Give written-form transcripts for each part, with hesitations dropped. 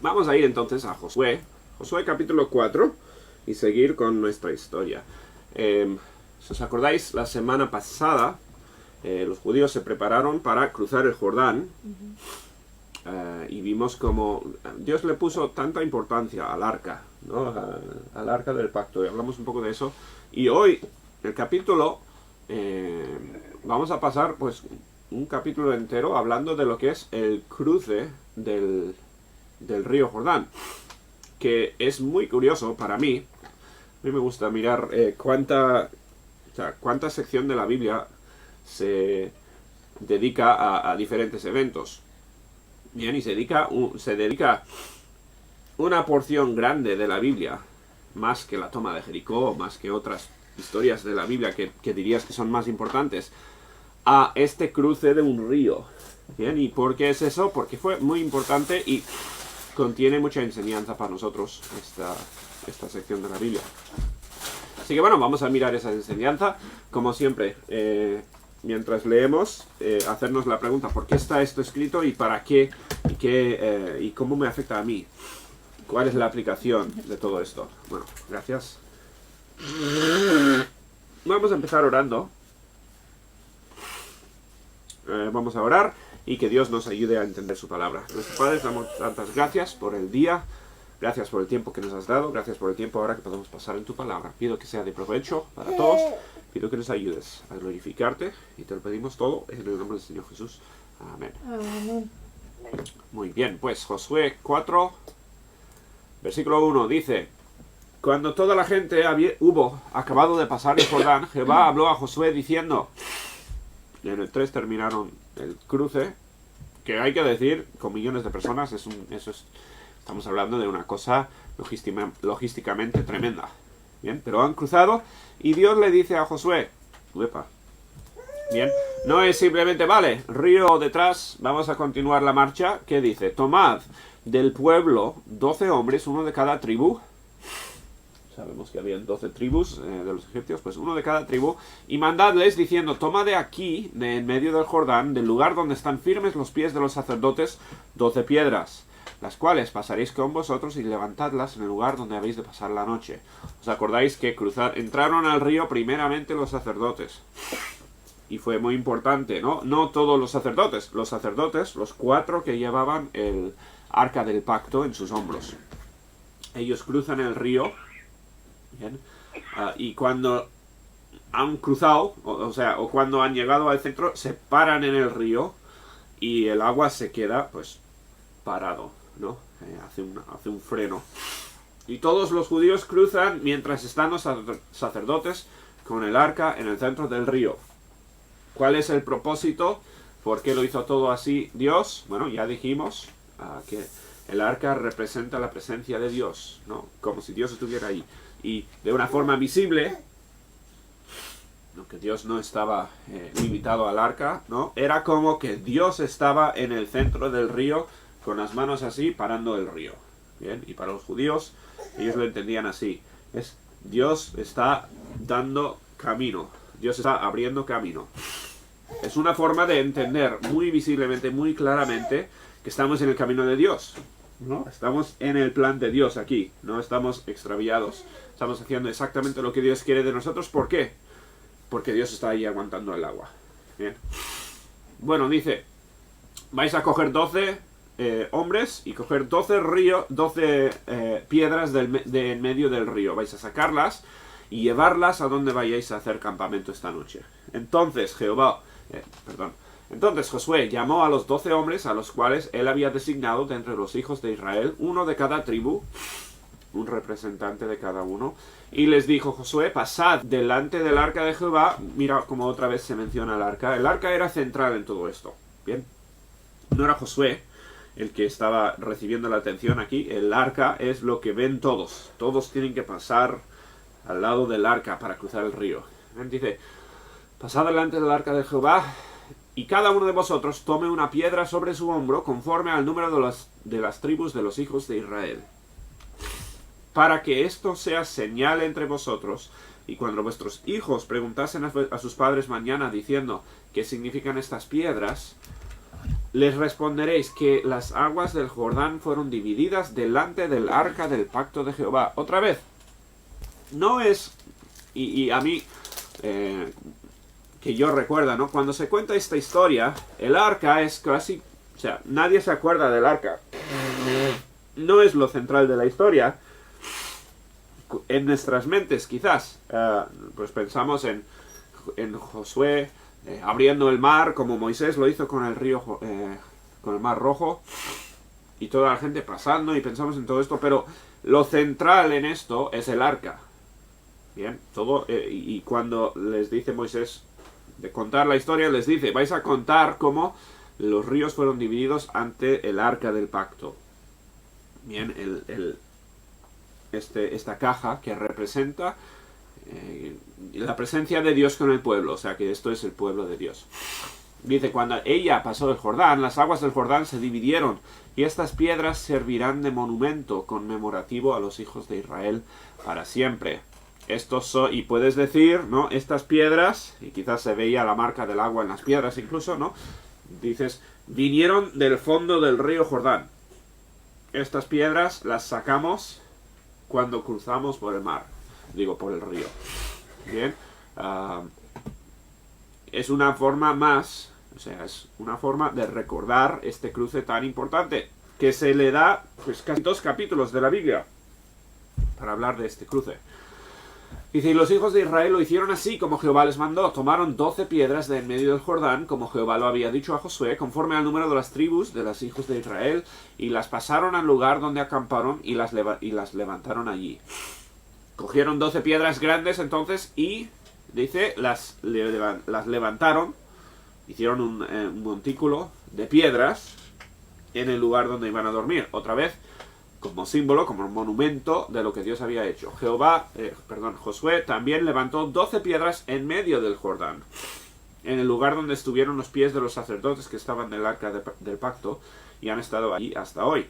vamos a ir entonces a Josué. Josué capítulo 4 y seguir con nuestra historia. Si os acordáis, la semana pasada los judíos se prepararon para cruzar el Jordán. Y vimos como Dios le puso tanta importancia al arca, ¿no? Al arca del pacto, y hablamos un poco de eso. Y hoy, el capítulo, vamos a pasar pues un capítulo entero hablando de lo que es el cruce del río Jordán, que es muy curioso para mí. A mí me gusta mirar cuánta sección de la Biblia se dedica a diferentes eventos. Bien, y se dedica una porción grande de la Biblia, más que la toma de Jericó, más que otras historias de la Biblia que dirías que son más importantes, a este cruce de un río. Bien, ¿y por qué es eso? Porque fue muy importante y contiene mucha enseñanza para nosotros esta sección de la Biblia. Así que bueno, vamos a mirar esa enseñanza. Como siempre, mientras leemos, hacernos la pregunta: ¿por qué está esto escrito y para qué? ¿Y cómo me afecta a mí? ¿Cuál es la aplicación de todo esto? Bueno, gracias. Vamos a empezar orando. Vamos a orar y que Dios nos ayude a entender su palabra. Nuestro Padre, damos tantas gracias por el día. Gracias por el tiempo que nos has dado. Gracias por el tiempo ahora que podemos pasar en tu palabra. Pido que sea de provecho para todos. Pido que nos ayudes a glorificarte. Y te lo pedimos todo en el nombre del Señor Jesús. Amén. Amén. Muy bien, pues Josué 4, versículo 1 dice: cuando toda la gente hubo acabado de pasar el Jordán, Jehová habló a Josué diciendo... En el 3 terminaron el cruce, que hay que decir, con millones de personas, estamos hablando de una cosa logísticamente tremenda. Bien, pero han cruzado y Dios le dice a Josué, uepa, bien, no es simplemente, vale, río detrás, vamos a continuar la marcha. ¿Qué dice? Tomad del pueblo 12 hombres, uno de cada tribu. Sabemos que habían 12 tribus de los egipcios, pues uno de cada tribu, y mandadles diciendo: toma de aquí, de en medio del Jordán, del lugar donde están firmes los pies de los sacerdotes, 12 piedras, las cuales pasaréis con vosotros y levantadlas en el lugar donde habéis de pasar la noche. ¿Os acordáis que entraron al río primeramente los sacerdotes? Y fue muy importante, ¿no? No todos los sacerdotes, los 4 que llevaban el arca del pacto en sus hombros. Ellos cruzan el río. Bien. Y cuando han cruzado, o cuando han llegado al centro, se paran en el río y el agua se queda, pues, parado, ¿no? Hace un freno. Y todos los judíos cruzan mientras están los sacerdotes con el arca en el centro del río. ¿Cuál es el propósito? ¿Por qué lo hizo todo así Dios? Bueno, ya dijimos que el arca representa la presencia de Dios, ¿no? Como si Dios estuviera ahí. Y de una forma visible, aunque Dios no estaba limitado al arca, ¿no? Era como que Dios estaba en el centro del río, con las manos así, parando el río. Bien, y para los judíos, ellos lo entendían así. Dios está dando camino. Dios está abriendo camino. Es una forma de entender muy visiblemente, muy claramente, que estamos en el camino de Dios, ¿no? Estamos en el plan de Dios aquí, no estamos extraviados. Estamos haciendo exactamente lo que Dios quiere de nosotros. ¿Por qué? Porque Dios está ahí aguantando el agua. Bien. Bueno, dice, vais a coger 12 hombres y coger 12 piedras de en medio del río. Vais a sacarlas y llevarlas a donde vayáis a hacer campamento esta noche. Entonces Josué llamó a los 12 hombres a los cuales él había designado de entre los hijos de Israel, uno de cada tribu, un representante de cada uno, y les dijo: Josué, pasad delante del arca de Jehová. Mira cómo otra vez se menciona el arca. El arca era central en todo esto. Bien, no era Josué el que estaba recibiendo la atención aquí. El arca es lo que ven todos. Todos tienen que pasar al lado del arca para cruzar el río. Bien, dice: pasad delante del arca de Jehová, y cada uno de vosotros tome una piedra sobre su hombro, conforme al número de las tribus de los hijos de Israel, para que esto sea señal entre vosotros, y cuando vuestros hijos preguntasen a sus padres mañana diciendo: ¿qué significan estas piedras? les responderéis que las aguas del Jordán fueron divididas delante del arca del pacto de Jehová. Otra vez, no es, y a mí, que yo recuerdo, ¿no? Cuando se cuenta esta historia, el arca es casi, o sea, nadie se acuerda del arca. No es lo central de la historia. En nuestras mentes, quizás, pues pensamos en Josué abriendo el mar, como Moisés lo hizo con el río, con el mar rojo, y toda la gente pasando, y pensamos en todo esto, pero lo central en esto es el arca. Bien, todo, y cuando les dice Moisés de contar la historia, les dice, vais a contar cómo los ríos fueron divididos ante el arca del pacto. Bien, esta caja que representa la presencia de Dios con el pueblo, o sea que esto es el pueblo de Dios. Dice, cuando ella pasó el Jordán, las aguas del Jordán se dividieron, y estas piedras servirán de monumento conmemorativo a los hijos de Israel para siempre. Estos son, y puedes decir, ¿no? Estas piedras, y quizás se veía la marca del agua en las piedras incluso, ¿no? Dices, vinieron del fondo del río Jordán. Estas piedras las sacamos cuando cruzamos por el mar. Digo, por el río. Bien. Es una forma más, o sea, es una forma de recordar este cruce tan importante, que se le da, pues, casi 2 capítulos de la Biblia para hablar de este cruce. Dice, y los hijos de Israel lo hicieron así como Jehová les mandó. Tomaron 12 piedras de en medio del Jordán, como Jehová lo había dicho a Josué, conforme al número de las tribus de los hijos de Israel, y las pasaron al lugar donde acamparon y las levantaron allí. Cogieron 12 piedras grandes entonces y, dice, las levantaron, hicieron un montículo de piedras en el lugar donde iban a dormir. Otra vez, como símbolo, como un monumento de lo que Dios había hecho. Josué también levantó 12 piedras en medio del Jordán, en el lugar donde estuvieron los pies de los sacerdotes que estaban del arca del pacto y han estado allí hasta hoy.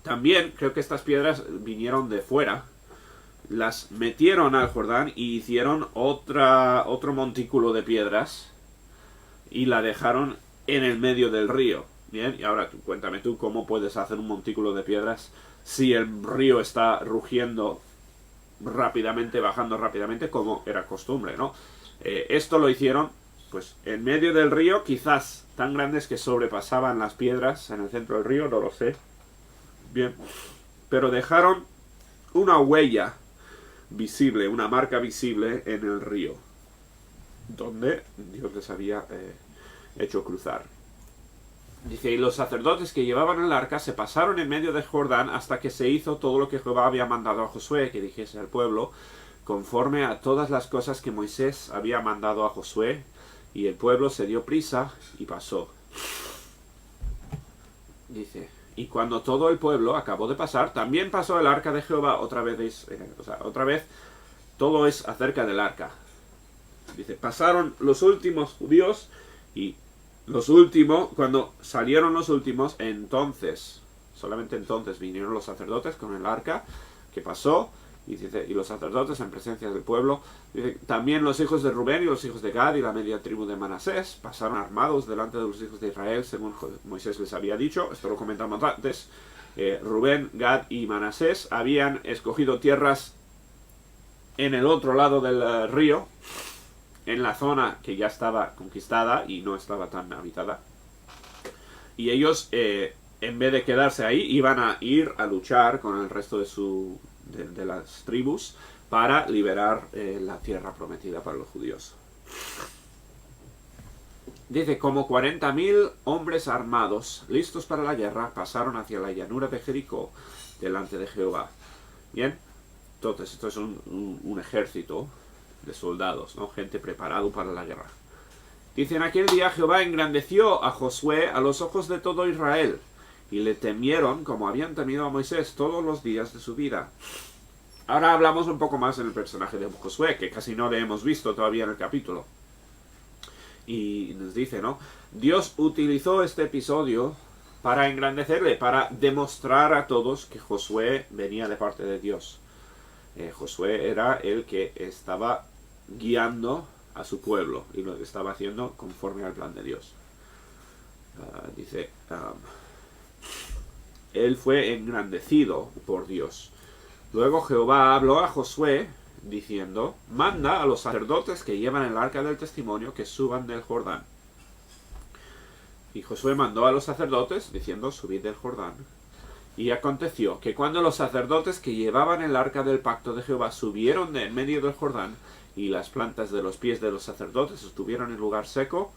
También creo que estas piedras vinieron de fuera, las metieron al Jordán y hicieron otro montículo de piedras y la dejaron en el medio del río. Bien, y ahora cuéntame tú cómo puedes hacer un montículo de piedras si el río está rugiendo rápidamente, bajando rápidamente, como era costumbre, ¿no? Esto lo hicieron, pues, en medio del río, quizás tan grandes que sobrepasaban las piedras en el centro del río, no lo sé. Bien, pero dejaron una huella visible, una marca visible en el río, donde Dios les había hecho cruzar. Dice, y los sacerdotes que llevaban el arca se pasaron en medio del Jordán hasta que se hizo todo lo que Jehová había mandado a Josué que dijese al pueblo, conforme a todas las cosas que Moisés había mandado a Josué, y el pueblo se dio prisa y pasó. Dice, y cuando todo el pueblo acabó de pasar, también pasó el arca de Jehová. Otra vez todo es acerca del arca. Dice, pasaron los últimos judíos y cuando salieron los últimos, entonces, solamente entonces vinieron los sacerdotes con el arca que pasó, y dice, y los sacerdotes en presencia del pueblo. Dice, también los hijos de Rubén y los hijos de Gad y la media tribu de Manasés pasaron armados delante de los hijos de Israel, según Moisés les había dicho. Esto lo comentamos antes. Rubén, Gad y Manasés habían escogido tierras en el otro lado del río, en la zona que ya estaba conquistada y no estaba tan habitada. Y ellos, en vez de quedarse ahí, iban a ir a luchar con el resto de las tribus para liberar la tierra prometida para los judíos. Dice, como 40.000 hombres armados, listos para la guerra, pasaron hacia la llanura de Jericó, delante de Jehová. Bien, entonces esto es un ejército de soldados, ¿no? Gente preparado para la guerra. Dice, en aquel día Jehová engrandeció a Josué a los ojos de todo Israel, y le temieron como habían temido a Moisés todos los días de su vida. Ahora hablamos un poco más del personaje de Josué, que casi no le hemos visto todavía en el capítulo. Y nos dice, ¿no? Dios utilizó este episodio para engrandecerle, para demostrar a todos que Josué venía de parte de Dios. Josué era el que estaba guiando a su pueblo y lo estaba haciendo conforme al plan de Dios. Dice, él fue engrandecido por Dios. Luego Jehová habló a Josué diciendo, manda a los sacerdotes que llevan el arca del testimonio que suban del Jordán. Y Josué mandó a los sacerdotes diciendo, subid del Jordán. Y aconteció que cuando los sacerdotes que llevaban el arca del pacto de Jehová subieron de en medio del Jordán, y las plantas de los pies de los sacerdotes estuvieron en lugar seco,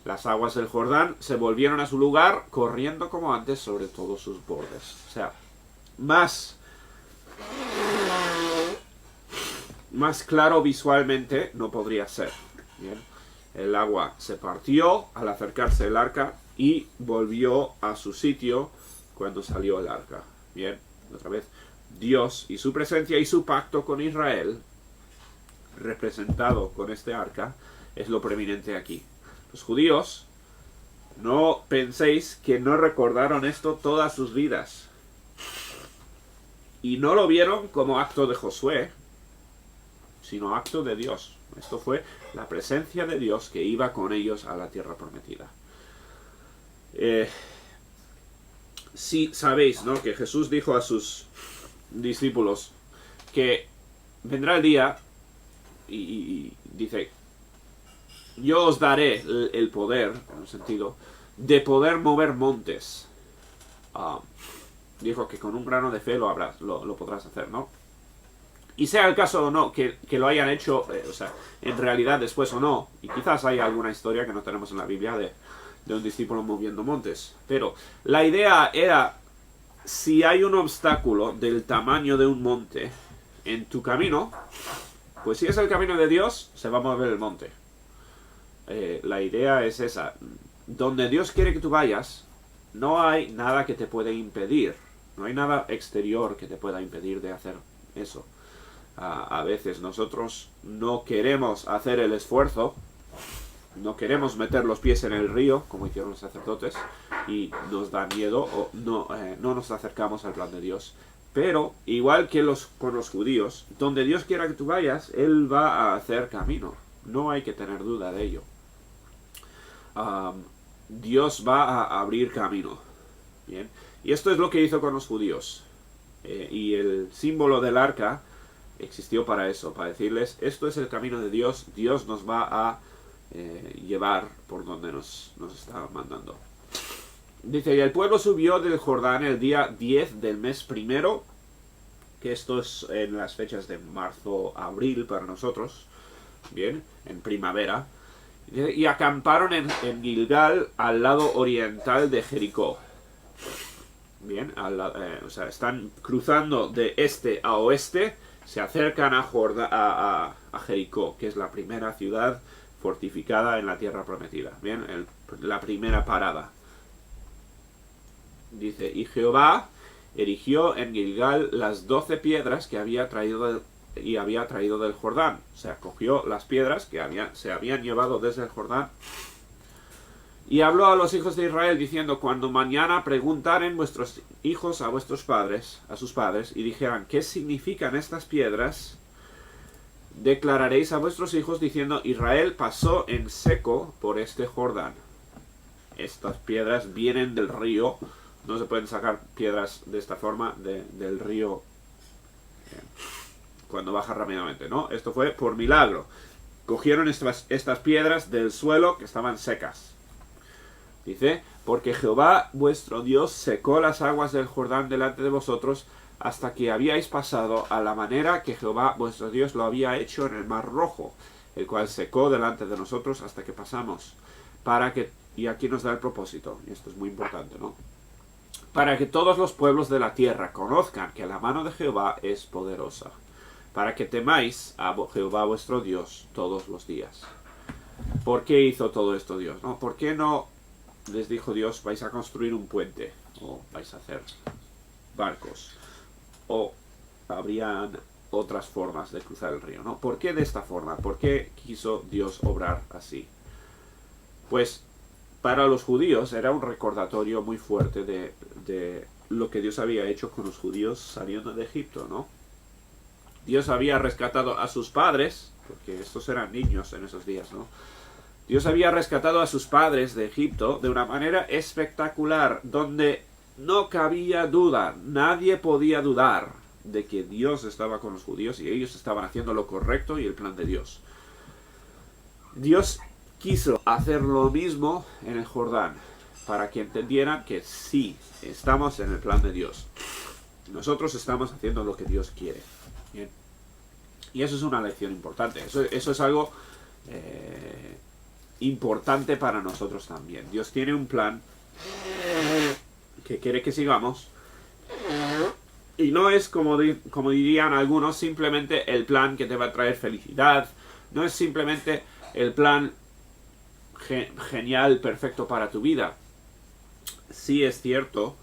las aguas del Jordán se volvieron a su lugar, corriendo como antes sobre todos sus bordes. O sea, más claro visualmente no podría ser. Bien. El agua se partió al acercarse el arca y volvió a su sitio cuando salió el arca. Bien, otra vez, Dios y su presencia y su pacto con Israel, representado con este arca, es lo preeminente aquí. Los judíos, no penséis que no recordaron esto todas sus vidas. Y no lo vieron como acto de Josué, sino acto de Dios. Esto fue la presencia de Dios que iba con ellos a la tierra prometida. Sí sabéis, ¿no?, que Jesús dijo a sus discípulos que vendrá el día y dice, yo os daré el poder, en un sentido, de poder mover montes. Dijo que con un grano de fe lo podrás hacer, ¿no? Y sea el caso o no, que lo hayan hecho, o sea, en realidad después o no, y quizás hay alguna historia que no tenemos en la Biblia de un discípulo moviendo montes. Pero la idea era, si hay un obstáculo del tamaño de un monte en tu camino, pues si es el camino de Dios, se va a mover el monte. La idea es esa. Donde Dios quiere que tú vayas, no hay nada que te pueda impedir. No hay nada exterior que te pueda impedir de hacer eso. A veces nosotros no queremos hacer el esfuerzo, no queremos meter los pies en el río, como hicieron los sacerdotes, y nos da miedo o no nos acercamos al plan de Dios. Pero, igual que con los judíos, donde Dios quiera que tú vayas, Él va a hacer camino. No hay que tener duda de ello. Dios va a abrir camino. Bien. Y esto es lo que hizo con los judíos. Y el símbolo del arca existió para eso, para decirles, esto es el camino de Dios, Dios nos va a llevar por donde nos está mandando. Dice, y el pueblo subió del Jordán el día 10 del mes primero, que esto es en las fechas de marzo, abril para nosotros, bien, en primavera, y acamparon en Gilgal, al lado oriental de Jericó. Bien, o sea, están cruzando de este a oeste, se acercan a Jericó, que es la primera ciudad fortificada en la tierra prometida. Bien, la primera parada. Dice, y Jehová erigió en Gilgal las 12 piedras que había traído del Jordán. O sea, cogió las piedras que se habían llevado desde el Jordán. Y habló a los hijos de Israel diciendo, cuando mañana preguntaren vuestros hijos a vuestros padres, a sus padres, y dijeran, ¿qué significan estas piedras? Declararéis a vuestros hijos diciendo, Israel pasó en seco por este Jordán. Estas piedras vienen del río. No se pueden sacar piedras de esta forma del río cuando baja rápidamente, ¿no? Esto fue por milagro. Cogieron estas piedras del suelo que estaban secas. Dice, porque Jehová vuestro Dios secó las aguas del Jordán delante de vosotros hasta que habíais pasado a la manera que Jehová vuestro Dios lo había hecho en el mar rojo, el cual secó delante de nosotros hasta que pasamos. Y aquí nos da el propósito, y esto es muy importante, ¿no? Para que todos los pueblos de la tierra conozcan que la mano de Jehová es poderosa, para que temáis a Jehová vuestro Dios todos los días. ¿Por qué hizo todo esto Dios, no? ¿Por qué no les dijo Dios, vais a construir un puente, o vais a hacer barcos, o habrían otras formas de cruzar el río, ¿no? ¿Por qué de esta forma? ¿Por qué quiso Dios obrar así? Pues para los judíos era un recordatorio muy fuerte de lo que Dios había hecho con los judíos saliendo de Egipto, ¿no? Dios había rescatado a sus padres, porque estos eran niños en esos días, ¿no? Dios había rescatado a sus padres de Egipto de una manera espectacular, donde no cabía duda, nadie podía dudar de que Dios estaba con los judíos y ellos estaban haciendo lo correcto y el plan de Dios. Dios quiso hacer lo mismo en el Jordán, para que entendieran que sí, estamos en el plan de Dios. Nosotros estamos haciendo lo que Dios quiere. Bien. Y eso es una lección importante. Eso es algo importante para nosotros también. Dios tiene un plan que quiere que sigamos. Y no es, como dirían algunos, simplemente el plan que te va a traer felicidad. No es simplemente el plan genial, perfecto para tu vida. Sí es cierto,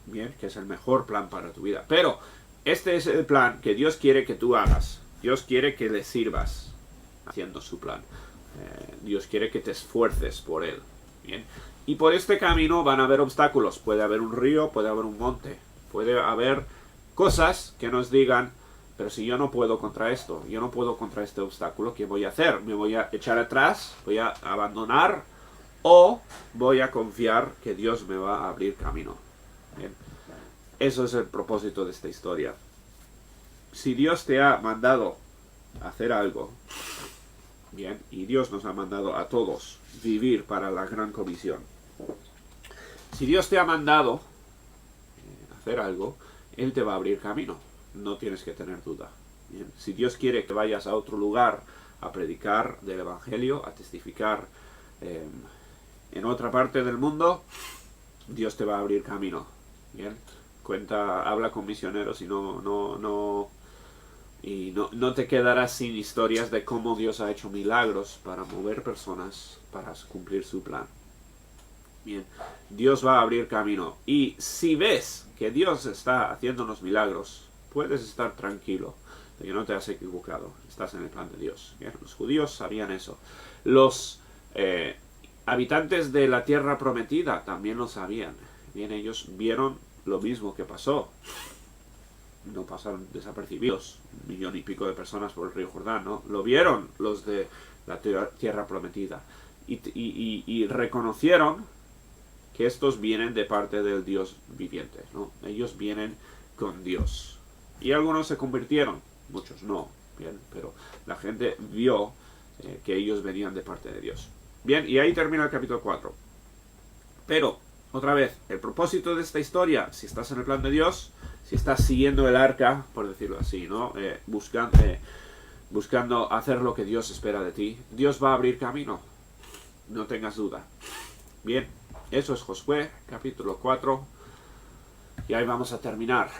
bien, que es el mejor plan para tu vida. Pero este es el plan que Dios quiere que tú hagas. Dios quiere que le sirvas haciendo su plan. Dios quiere que te esfuerces por él. Bien. Y por este camino van a haber obstáculos. Puede haber un río, puede haber un monte. Puede haber cosas que nos digan, pero si yo no puedo contra esto, yo no puedo contra este obstáculo, ¿qué voy a hacer? ¿Me voy a echar atrás? ¿Voy a abandonar? ¿O voy a confiar que Dios me va a abrir camino? Bien. Eso es el propósito de esta historia. Si Dios te ha mandado a hacer algo, bien, y Dios nos ha mandado a todos vivir para la gran comisión. Si Dios te ha mandado hacer algo, Él te va a abrir camino. No tienes que tener duda. Bien. Si Dios quiere que vayas a otro lugar a predicar del Evangelio, a testificar en otra parte del mundo, Dios te va a abrir camino. Bien. Habla con misioneros y no te quedarás sin historias de cómo Dios ha hecho milagros para mover personas para cumplir su plan. Bien, Dios va a abrir camino. Y si ves que Dios está haciéndonos milagros, puedes estar tranquilo de que no te has equivocado. Estás en el plan de Dios. Bien, los judíos sabían eso. Los habitantes de la tierra prometida también lo sabían. Bien, ellos vieron lo mismo que pasó. No pasaron desapercibidos 1,5 millones de personas por el río Jordán, ¿no? Lo vieron los de la tierra prometida. Y reconocieron que estos vienen de parte del Dios viviente, ¿no? Ellos vienen con Dios. Y algunos se convirtieron, muchos no, bien, pero la gente vio que ellos venían de parte de Dios. Bien, y ahí termina el capítulo 4. Pero, otra vez, el propósito de esta historia, si estás en el plan de Dios, si estás siguiendo el arca, por decirlo así, ¿no? Buscando hacer lo que Dios espera de ti, Dios va a abrir camino. No tengas duda. Bien, eso es Josué, capítulo 4. Y ahí vamos a terminar.